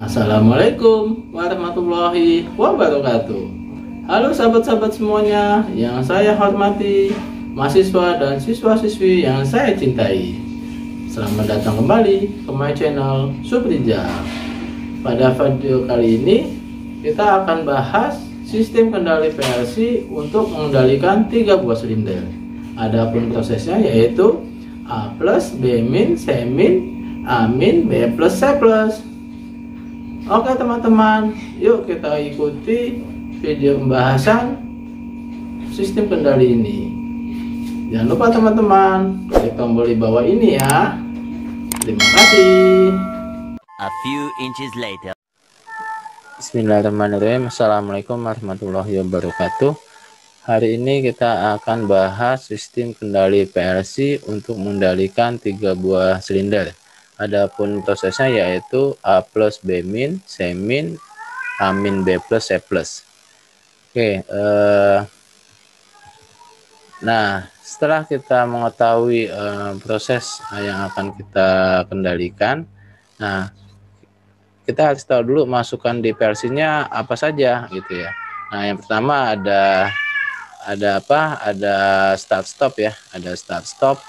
Assalamualaikum warahmatullahi wabarakatuh. Halo sahabat-sahabat semuanya yang saya hormati, mahasiswa dan siswa-siswi yang saya cintai. Selamat datang kembali ke my channel Suprija. Pada video kali ini kita akan bahas sistem kendali PLC untuk mengendalikan 3 buah silinder. Adapun prosesnya yaitu A plus, B min, C min, A min, B plus, C plus. Oke teman-teman, yuk kita ikuti video pembahasan sistem kendali ini. Jangan lupa teman-teman, klik tombol di bawah ini ya. Terima kasih. A few inches later. Bismillahirrahmanirrahim. Assalamualaikum warahmatullahi wabarakatuh. Hari ini kita akan bahas sistem kendali PLC untuk mengendalikan 3 buah silinder. Adapun prosesnya yaitu A plus B min, C min, A min B plus, C plus. Oke, nah setelah kita mengetahui proses yang akan kita kendalikan, nah kita harus tahu dulu masukan di PLC-nya apa saja gitu ya. Nah yang pertama ada apa? Ada start stop ya, ada start stop.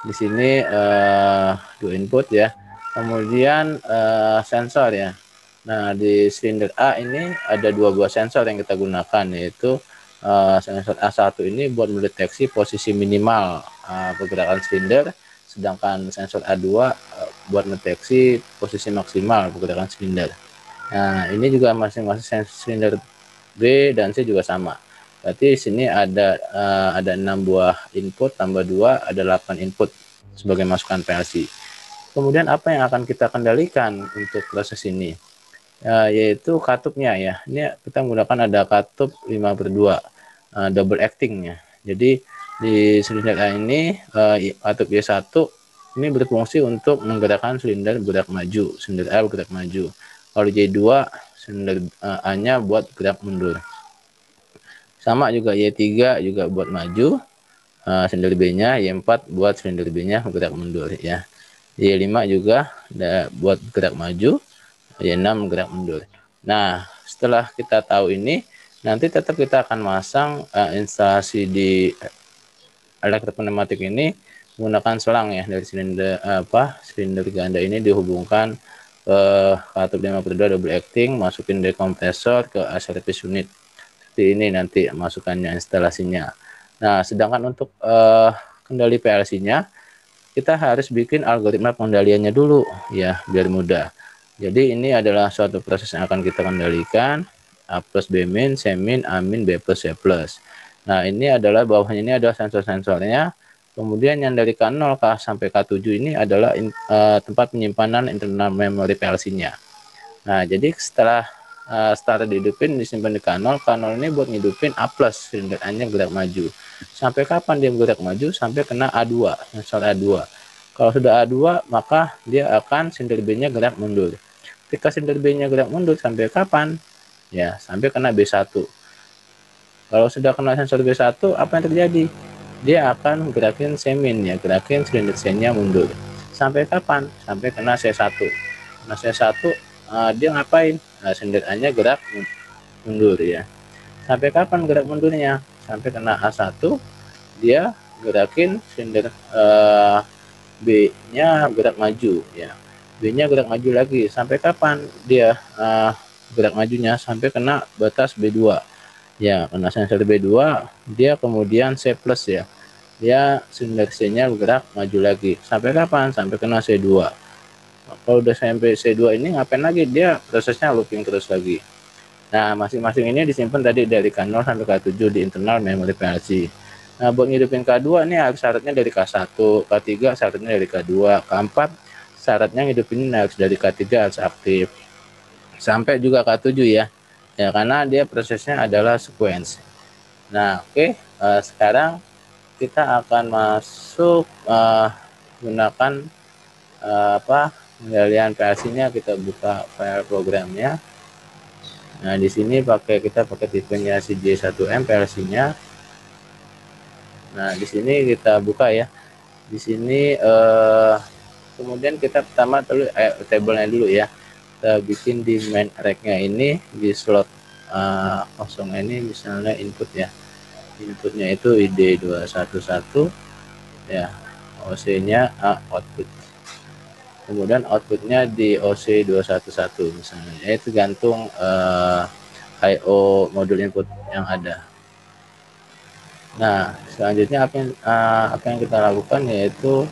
Di sini 2 input ya, kemudian sensor ya. Nah di silinder A ini ada 2 buah sensor yang kita gunakan, yaitu sensor A1 ini buat mendeteksi posisi minimal pergerakan silinder, sedangkan sensor A2 buat mendeteksi posisi maksimal pergerakan silinder. Nah ini juga masing-masing silinder B dan C juga sama. Berarti di sini ada 6 buah input tambah 2, ada 8 input sebagai masukan PLC. Kemudian apa yang akan kita kendalikan untuk proses ini? Yaitu katupnya ya. Ini kita menggunakan ada katup 5/2 double acting ya. Jadi di silinder A ini katup Y1 ini berfungsi untuk menggerakkan silinder bergerak maju, silinder A bergerak maju. Kalau Y2 silinder A-nya buat gerak mundur. Sama juga Y3 juga buat maju, silinder B-nya, Y4 buat silinder B-nya bergerak mundur ya. Y5 juga buat gerak maju, Y6 gerak mundur. Nah, setelah kita tahu ini, nanti tetap kita akan masang instalasi di elektropneumatik ini menggunakan selang ya, dari silinder ganda ini dihubungkan ke katup 5/2 double acting, masukin dekompresor ke service unit. Seperti ini nanti masukannya, instalasinya. Nah, sedangkan untuk kendali PLC-nya kita harus bikin algoritma pengendaliannya dulu ya, biar mudah. Jadi ini adalah suatu proses yang akan kita kendalikan, A plus B min, C min, A min, B plus, C plus. Nah, ini adalah bawahnya ini ada sensor-sensornya. Kemudian yang dari K0 sampai K7 ini adalah tempat penyimpanan internal memory PLC-nya. Nah, jadi setelah start dihidupin, disimpan di K0 ini buat ngidupin A plus, silinder A-nya gerak maju. Sampai kapan dia bergerak maju? Sampai kena A2, sensor A2. Kalau sudah A2, maka dia akan silinder B-nya gerak mundur. Ketika silinder B-nya gerak mundur sampai kapan? Ya, sampai kena B1. Kalau sudah kena sensor B1, apa yang terjadi? Dia akan gerakin C min ya, gerakin silinder C-nya mundur. Sampai kapan? Sampai kena C1. Nah, C1 dia ngapain? Nah, silinder A-nya gerak mundur ya. Sampai kapan gerak mundurnya? Sampai kena A1, dia gerakin silinder B-nya gerak maju ya. B-nya gerak maju lagi. Sampai kapan dia gerak majunya? Sampai kena batas B2. Ya, kena sensor B2, dia kemudian C plus ya. Dia silinder C-nya bergerak maju lagi. Sampai kapan? Sampai kena C2. Kalau udah sampai C2 ini ngapain lagi? Dia prosesnya looping terus lagi. Nah, masing-masing ini disimpan tadi dari K0 sampai K7 di internal memory PLC. Nah, buat ngidupin K2 ini harus syaratnya dari K1, K3 syaratnya dari K2, K4 syaratnya ngidupin harus dari K3 harus aktif. Sampai juga K7 ya. Ya, karena dia prosesnya adalah sequence. Nah, oke, sekarang kita akan masuk gunakan pengendalian PLC-nya. Kita buka file programnya. Nah, di sini kita pakai tipenya CJ1M PLC-nya. Nah, di sini kita buka ya. Di sini kemudian kita pertama tabelnya dulu ya. kita bikin di main rack-nya ini di slot kosong ini, misalnya input ya, inputnya itu ID211 ya, OC-nya A output, kemudian outputnya di OC211 misalnya, itu gantung I/O modul input yang ada. Nah, selanjutnya apa yang kita lakukan yaitu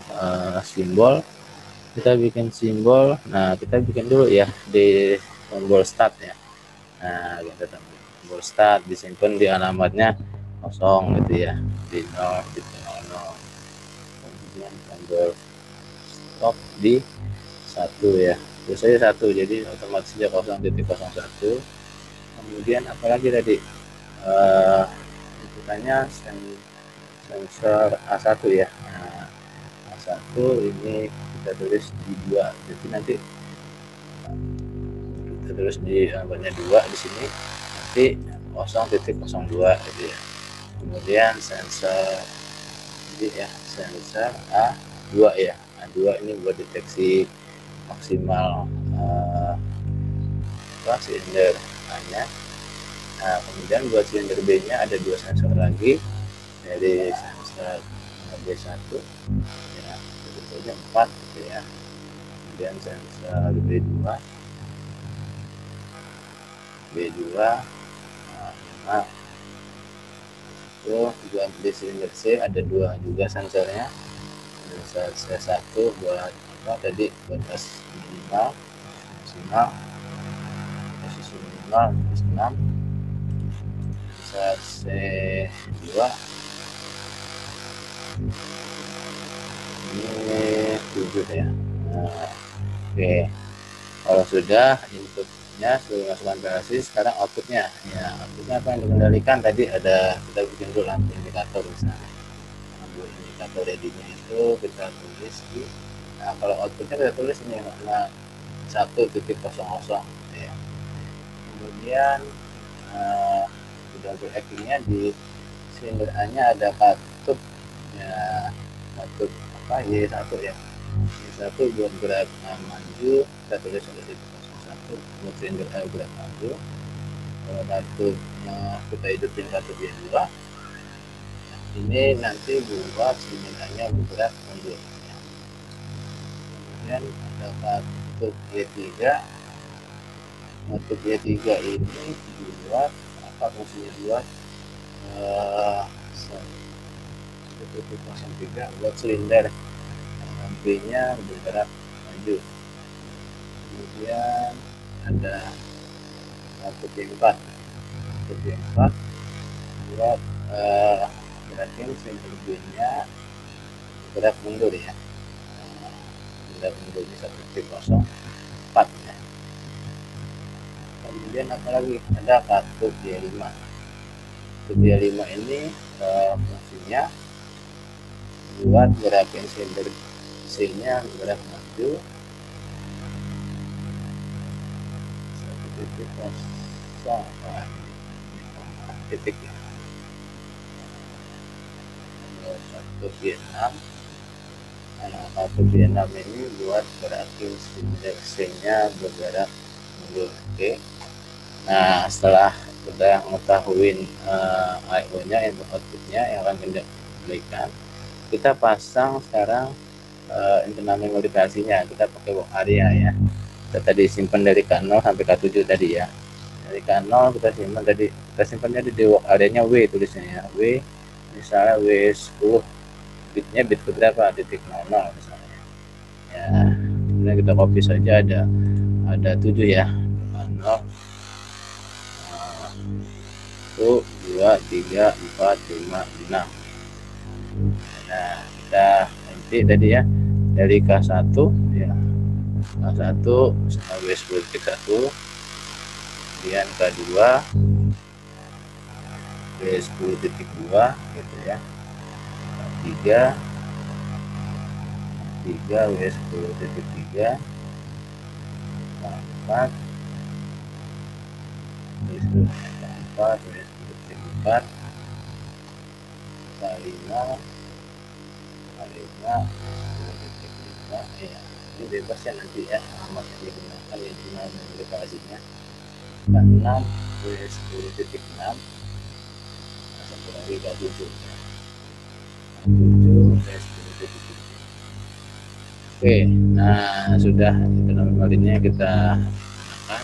simbol. Kita bikin simbol. Nah, kita bikin dulu ya di tombol start ya. Nah, kita tombol start disimpan di alamatnya kosong gitu ya, di 0.00. Kemudian tombol stop di 1 ya. Terus saja 1, jadi otomatis dia 0.01. Kemudian apalagi tadi inputannya sensor A1 ya. Nah, A1 ini kita tulis di 2, jadi nanti kita tulis di alamatnya 2 di sini, nanti 0.02 gitu ya. Kemudian sensor ini ya, sensor A2 ya. A2 ini buat deteksi maksimal silinder A-nya. Nah, kemudian buat silinder B-nya ada 2 sensor lagi, dari sensor B1 ya, tentunya 4 gitu ya. Kemudian sensor B2 nah, itu buat di silinder C ada 2 juga sensornya. Sensor C1 buat apa tadi, batas minimal maksimal, posisi minimal 6. Sensor C2 ini 7 ya. Nah, oke, kalau sudah inputnya sudah masukkan PLC, sekarang outputnya ya, outputnya apa yang dikendalikan tadi, ada kita bikin dulu lampu indikator misalnya. Lampu indikator ready-nya itu kita tulis di, nah kalau outputnya kita tulis ini warna 1.00 ya. Kemudian udah berakingnya di silinder A nya ada katup ya, katup apa Y1 ya, Y1 buat gerak maju, kita tulis 1.01 buat silinder A gerak maju. Kalau katupnya kita hidupin katup Y2, ini nanti buat silinder A nya bergerak mundur ya. Kemudian ada katup Y3, katup Y3 ini buat apa fungsinya, buat 1.03 buat silinder B-nya bergerak maju. Kemudian ada katup Y4, katup Y4 buat gerakin silinder B-nya bergerak mundur ya. Bergerak mundur ini 1.04 ya. Kemudian apalagi ada katup Y5. Katup Y5 ini fungsinya buat gerakin silinder C-nya bergerak maju 1.0 titik ya. Katup Y6, katup Y6 ini buat gerakin silinder C-nya bergerak mundur. Oke. Nah, setelah kita mengetahui I/O-nya, input outputnya yang akan kita berikan, kita pasang sekarang internal modifikasinya. Kita pakai work area ya. Kita tadi simpan dari K0 sampai K7 tadi ya. Dari K0 kita simpan tadi, kita simpannya di work area-nya W tulisnya ya. W misalnya W10, bitnya bit ke berapa, titik 00 misalnya ya. Kemudian kita copy saja, ada 7 ya, 0 1 2 3 4 5 6. Nah, kita nanti tadi ya dari K1 ya, K1 W10.1, kemudian K2 W10.2 gitu ya, K3 W10.3, K4 W10.4, K5 W10.5 ya. ini bebas ya nanti ya alamat yang digunakan ya cuma aplikasinya K6 W10.6 satu lagi K7 ya. K7 W10.7. Oke, nah sudah itu nominalnya kita gunakan.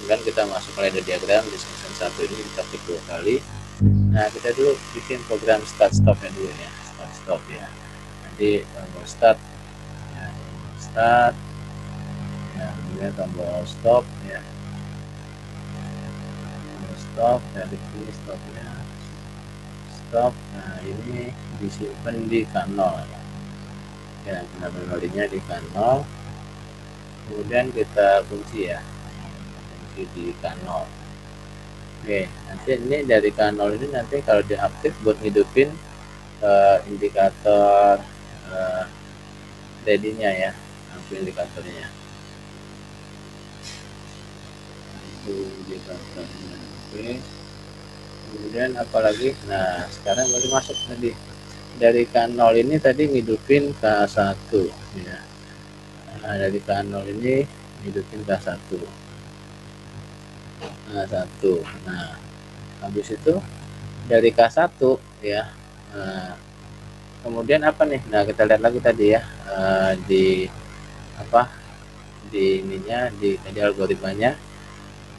Kemudian kita masuk ke ladder diagram di section 1 ini kita klik 2 kali. Nah kita dulu bikin program start stop ya dulu ya, start stop ya. Nanti tombol start ya, start ya, kemudian tombol stop ya, tombol stop dari sini stopnya stop. Nah ini disimpan di K0 ya, nominalnya di K0. Kemudian kita kunci ya, kunci di K0. Oke, nanti ini dari K0 ini nanti kalau diaktif buat ngidupin indikator ready-nya ya, lampu indikatornya. Lampu indikatornya. Oke. Kemudian apalagi? Nah, sekarang baru masuk tadi. Dari K0 ini tadi ngidupin K1 ya. Nah, dari K0 ini ngidupin K1. Nah, 1. Nah, habis itu dari K1 ya. Nah, kemudian apa nih? Nah, kita lihat lagi tadi ya di apa? Di ininya di tadi algoritmanya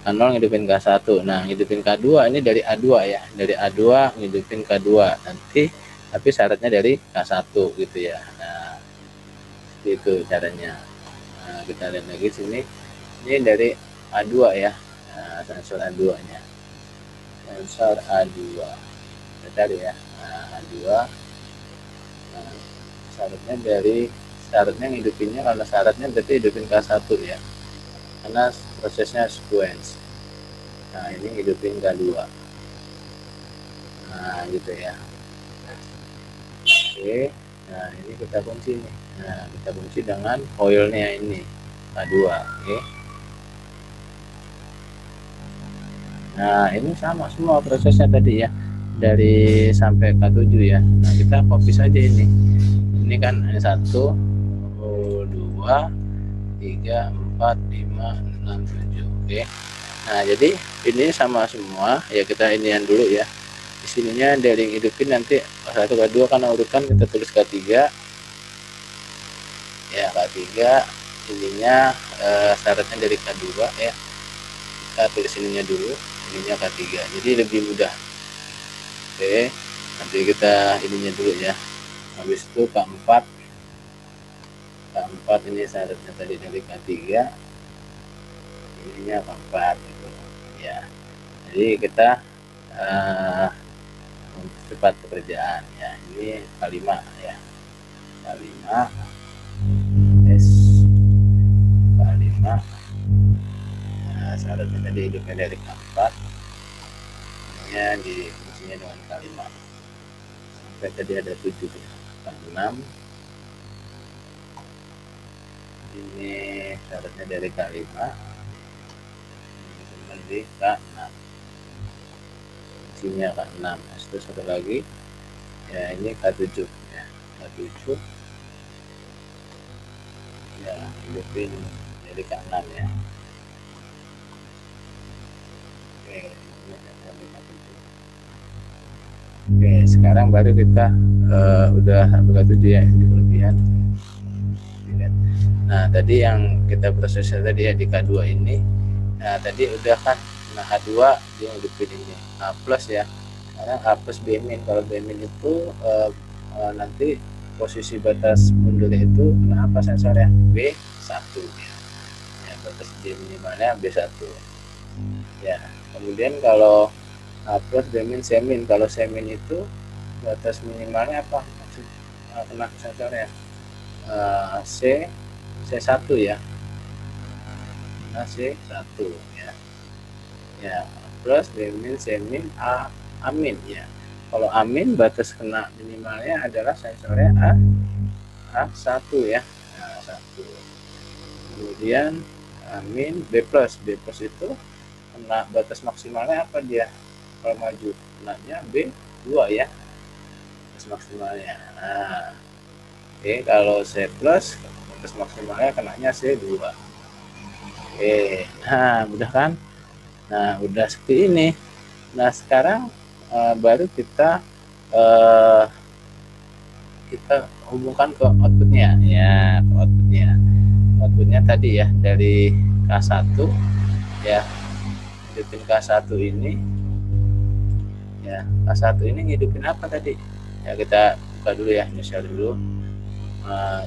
K0 ngidupin K1. Nah, ngidupin K2 ini dari A2 ya. Dari A2 ngidupin K2. Nanti tapi syaratnya dari K1 gitu ya. Nah, itu caranya. Nah, kita lihat lagi sini. Ini dari A2 ya. Nah, sensor A2-nya. Sensor A2. Kita lihat ya. Nah, A2. Nah, syaratnya ngidupinnya, kalau syaratnya berarti hidupin K1 ya. Karena prosesnya sequence. Nah, ini hidupin K2. Nah, gitu ya. Oke, nah ini kita kunci nih. Nah, kita kunci dengan coilnya ini K2. Oke. Nah, ini sama semua prosesnya tadi ya, dari sampai K7 ya. Nah, kita copy saja ini. Ini kan ini 1 2 3 4 5 6 7. Oke. Nah, jadi ini sama semua ya, kita inian dulu ya. Di sininya dari hidupin nanti K1 K2 kan urutan kita tulis K3 ya, K3 ininya syaratnya dari K2 ya, kita tulis ininya dulu, ininya K3 jadi lebih mudah. Oke, nanti kita ininya dulu ya. Habis itu K4 ini syaratnya tadi dari K3, ininya K4 gitu ya. Jadi kita cepat pekerjaan ya. Ini K5 ya, K5 S K5. Nah, syaratnya tadi hidupnya dari K4, ini di fungsinya dengan K5 sampai tadi ada 7 ya. K6 ini syaratnya dari K5 di K6, fungsinya K6. Itu satu lagi ya, ini K7 ya, K7 ya, hidupin dari K6 ya. Oke, sekarang baru kita udah K7 ya, ini kelebihan. Nah, tadi yang kita prosesnya tadi ya di K2 ini. Nah, tadi udah kan, nah A2 dia hidupin ini A plus ya. Karena A plus B min, kalau B min itu nanti posisi batas mundurnya itu nah apa sensornya B1 ya. Ya, batas B minimalnya B1 ya. Kemudian kalau A plus B min C min, kalau C min itu batas minimalnya apa maksud kena sensornya C1 ya. Nah, C1 ya. Ya, plus B min C min A min ya. Kalau A min batas kena minimalnya adalah sensornya A1 ya. Nah, 1. Kemudian A min B plus itu kena batas maksimalnya apa dia? Kalau maju kenanya B2 ya. Batas maksimalnya. Nah, oke, kalau C plus batas maksimalnya kenanya C2. Oke, nah udah kan? Nah udah seperti ini. Nah sekarang baru kita hubungkan ke outputnya ya, ke outputnya tadi ya, dari K1 ya, hidupin K1 ini ya. K1 ini ngidupin apa tadi ya, kita buka dulu ya, inisial dulu.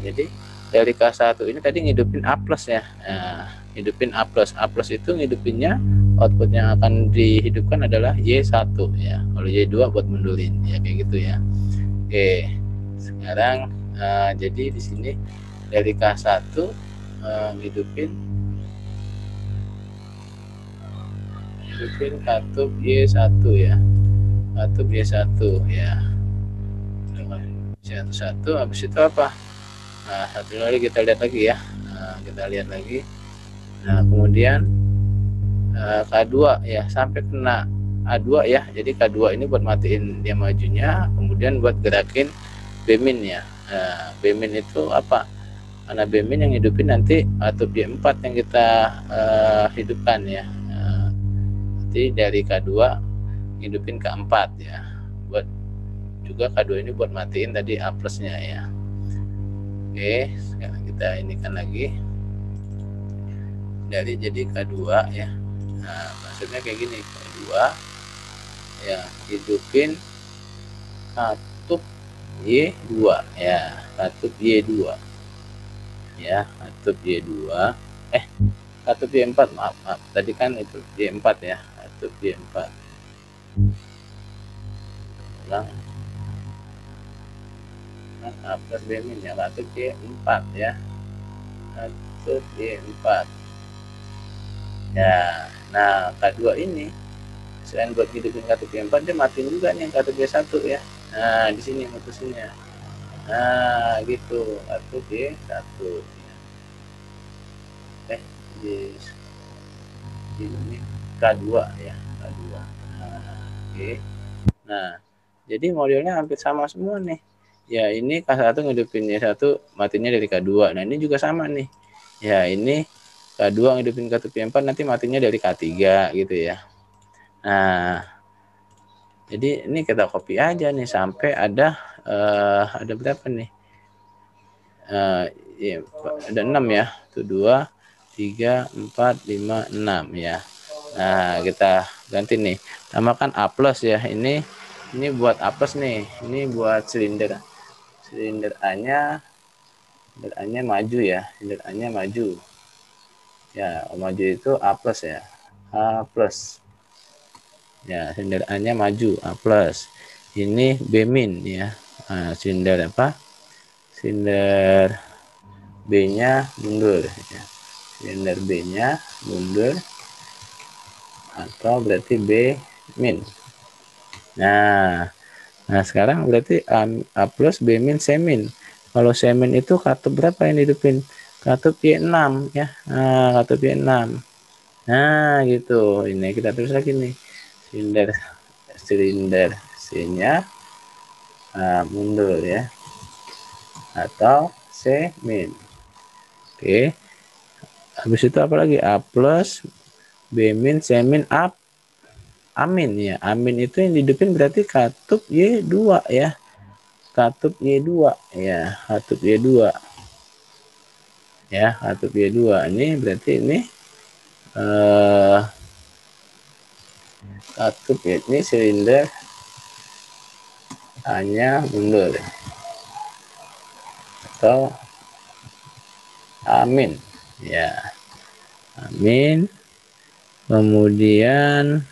Jadi dari K1 ini tadi ngidupin A plus ya. Nah, hidupin A plus itu ngidupinnya, output yang akan dihidupkan adalah Y1 ya. Kalau Y2 buat mundurin ya, kayak gitu ya. Oke, sekarang jadi di sini dari K1 ngidupin katup Y1 ya. Katup Y1 ya. Y1 habis itu apa? Nah, satu lagi kita lihat lagi ya. Kita lihat lagi. Nah, kemudian K2 ya, sampai kena A2 ya. Jadi K2 ini buat matiin dia majunya, kemudian buat gerakin B-min ya. Nah, B-min itu apa? Karena B-min yang hidupin nanti atau Y4 yang kita hidupkan ya. Nanti dari K2 hidupin K4 ya. Buat juga K2 ini buat matiin tadi A plusnya ya. Oke, sekarang kita inikan lagi dari jadi K2 ya. Nah, maksudnya kayak gini, K2 ya, hidupin katup Y2 ya, katup Y2 ya, katup Y2 katup Y4, maaf tadi kan itu Y4 ya, katup Y4 ulang A plus B-min ya, katup Y4 ya, katup Y4 ya. Nah, K2 ini selain buat hidupin katup Y4, dia matiin juga nih katup Y1 ya. Nah, di sini mutusinnya. Nah, gitu, katup Y1 ya. Di ini K2 ya, K2. Nah, oke. Nah, jadi modelnya hampir sama semua nih. Ya, ini K1 ngidupin Y1, matinya dari K2. Nah, ini juga sama nih. Ya, ini K2 ngidupin katup Y4, nanti matinya dari K3 gitu ya. Nah, jadi ini kita copy aja nih sampai ada berapa nih? Ya, ada 6 ya. Itu 2 3 4 5 6 ya. Nah, kita ganti nih. Namakan A plus ya. Ini buat A plus nih. Ini buat silinder. Silinder A-nya maju ya. Silinder A-nya maju. Ya, maju itu A plus ya. A plus. Ya, silinder A-nya maju, A plus. Ini B-min ya. Nah, silinder apa? Silinder B-nya mundur ya. Silinder B-nya mundur atau berarti B-min. Nah, sekarang berarti A plus, B-min, C-min. Kalau C-min itu katup berapa yang dihidupin? Katup Y6 ya. Nah, katup Y6. Nah, gitu. Ini kita tulis lagi nih. Silinder C-nya mundur ya. Atau C-min. Oke. Habis itu apa lagi? A plus, B-min, C-min, A-min ya. A-min itu yang dihidupin berarti katup Y2 ya. Katup Y2 ya, katup Y2 ya, katup Y2 ini berarti ini katup ya, ini silinder hanya mundur atau amin ya, amin. Kemudian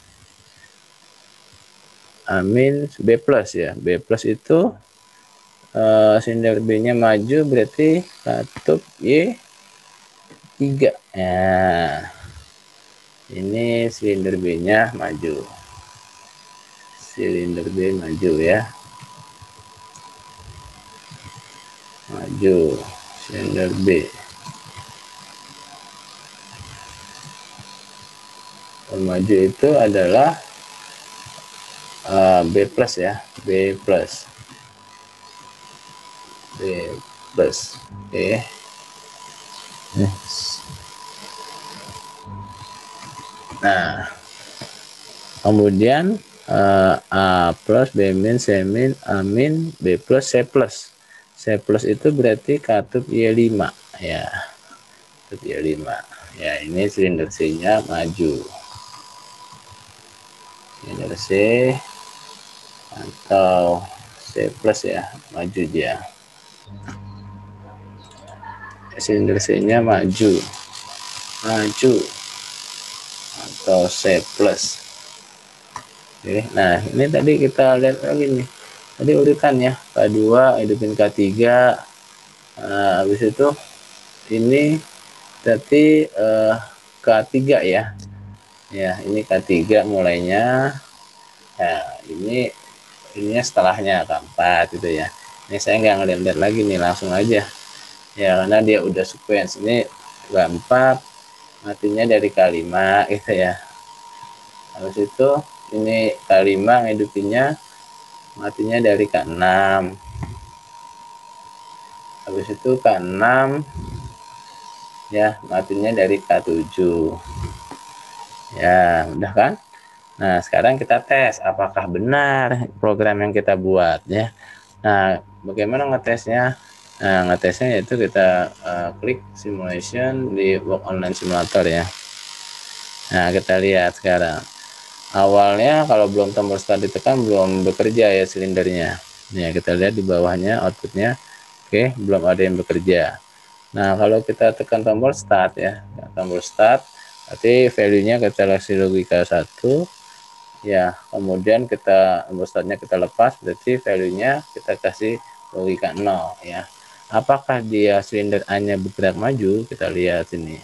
amin B plus ya, B plus itu silinder B-nya maju berarti katup Y3 ya. Ini silinder B-nya maju. Silinder B maju ya. Maju silinder B. Maju itu adalah B plus ya, B plus. B plus. Oke. Nah, kemudian A plus, B min, C min, A min, B plus, C plus. C plus itu berarti katup Y5 ya. Katup Y5. Ya, ini silinder C-nya maju. Silinder C atau C plus ya, maju dia. Silinder C-nya maju. Maju atau C plus. Oke, nah ini tadi kita lihat lagi nih. Tadi urutan ya, K2 hidupin K3. Habis itu ini berarti K3 ya. Ya, ini K3 mulainya. Nah, ininya setelahnya K4 gitu ya. Ini saya nggak ngeliat lagi nih, langsung aja. Ya, karena dia udah sequence. Ini K4 matinya dari K5 gitu ya. Habis itu ini K5 ngidupinnya matinya dari K6. Habis itu K6 ya matinya dari K7 ya, udah kan. Nah, sekarang kita tes apakah benar program yang kita buat ya. Nah, bagaimana ngetesnya? Nah, ngetesnya yaitu kita klik simulation di Work Online Simulator ya. Nah, kita lihat sekarang. Awalnya kalau belum tombol start ditekan belum bekerja ya silindernya. Nih, kita lihat di bawahnya outputnya. Oke, belum ada yang bekerja. Nah, kalau kita tekan tombol start ya, tombol start, berarti value-nya kita kasih logika 1 ya, kemudian kita tombol startnya kita lepas, berarti value-nya kita kasih logika 0 ya. Apakah dia silinder A-nya bergerak maju? Kita lihat sini.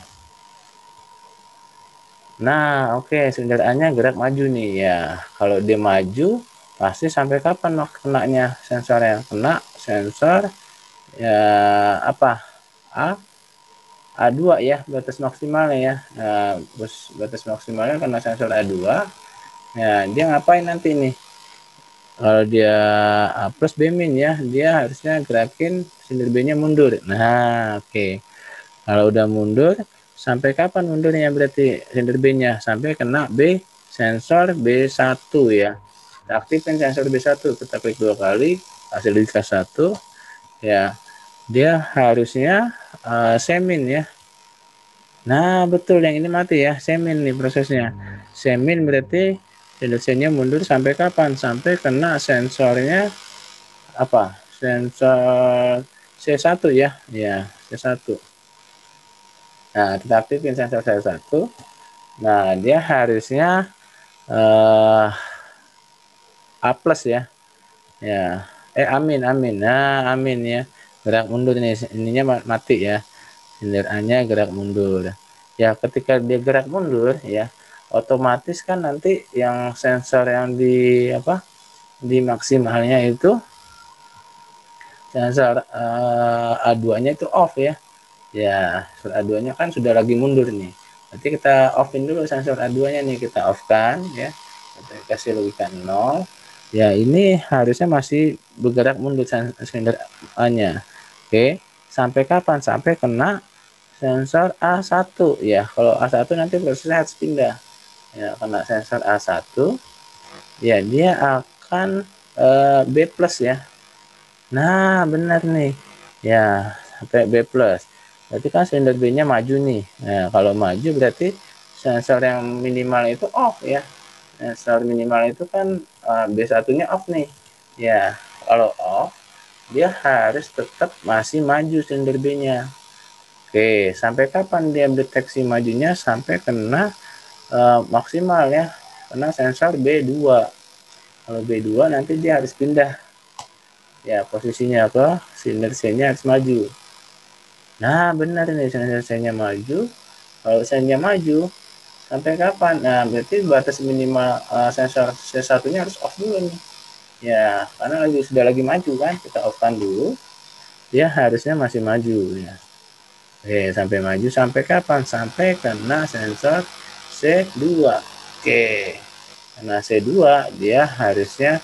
Nah, oke, silinder A-nya gerak maju nih ya. Kalau dia maju, pasti sampai kapan kenanya sensornya? Kena sensor ya apa? A2 ya, batas maksimalnya ya. Nah, batas maksimalnya kena sensor A2. Nah, dia ngapain nanti nih? Kalau dia A plus B min ya, dia harusnya gerakin silinder B-nya mundur. Nah, oke. Kalau udah mundur, sampai kapan mundurnya berarti silinder B-nya? Sampai kena B sensor B1 ya. Kita aktifkan sensor B1, kita klik 2 kali, hasil logika 1 ya. Dia harusnya semin ya. Nah, betul yang ini mati ya, semin nih prosesnya. Semin berarti silinder mundur sampai kapan? Sampai kena sensornya apa? Sensor C1 ya. Ya, C1. Nah, kita aktifin sensor C1. Nah, dia harusnya A plus ya. Ya. Amin. Nah, amin ya. Gerak mundur nih, ininya mati ya. Silinder A-nya gerak mundur. Ya, ketika dia gerak mundur ya, otomatis kan nanti yang sensor yang di di maksimalnya itu sensor A2-nya itu off ya. Ya, sensor A2-nya kan sudah lagi mundur nih. Nanti kita offin dulu sensor A2-nya nih, kita off kan ya. Kita kasih logika 0. Ya, ini harusnya masih bergerak mundur silinder A-nya. Oke, sampai kapan? Sampai kena sensor A1 ya. Kalau A1 nanti prosesnya harus pindah. Ya, kena sensor A1 ya, dia akan B plus ya. Nah, benar nih. Ya, sampai B plus. Berarti kan silinder B-nya maju nih. Nah, kalau maju berarti sensor yang minimal itu off ya. Sensor minimal itu kan B1-nya off nih. Ya, kalau off, dia harus tetap masih maju silinder B-nya. Oke, sampai kapan dia deteksi majunya? Sampai kena maksimal ya. Kena sensor B2. Kalau B2 nanti dia harus pindah. Ya, posisinya ke silinder C-nya harus maju. Nah, benar nih, silinder C-nya maju. Kalau C-nya maju, sampai kapan? Nah, berarti batas minimal sensor C1-nya harus off dulu nih. Ya, karena sudah lagi maju kan, kita off-kan dulu. Dia harusnya masih maju ya. Oke, sampai maju sampai kapan? Sampai kena sensor C2. Oke. Kena C2, dia harusnya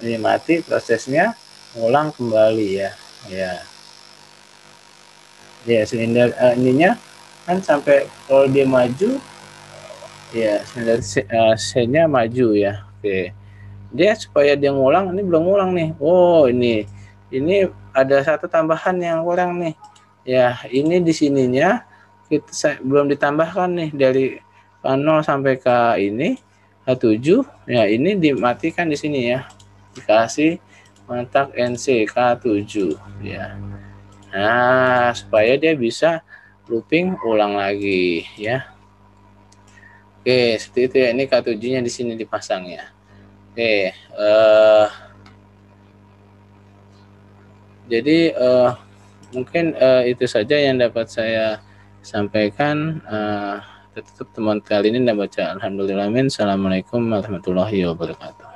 ini mati, prosesnya ulang kembali ya. Ya. Ya, silinder ininya kan sampai kalau dia maju, ya silinder C-nya maju ya. Oke. Dia supaya dia ngulang, ini belum ngulang nih. Oh, ini ada satu tambahan yang kurang nih. Ya, ini di sininya belum ditambahkan nih dari K0 sampai ke ini K7. Ya, ini dimatikan di sini ya. Dikasih kontak NC K7 ya. Nah, supaya dia bisa looping ulang lagi ya. Oke, seperti itu ya. Ini K7-nya di sini dipasang ya. Oke, jadi mungkin itu saja yang dapat saya sampaikan. Tutup teman kali ini, baca alhamdulillah. Assalamualaikum warahmatullahi wabarakatuh.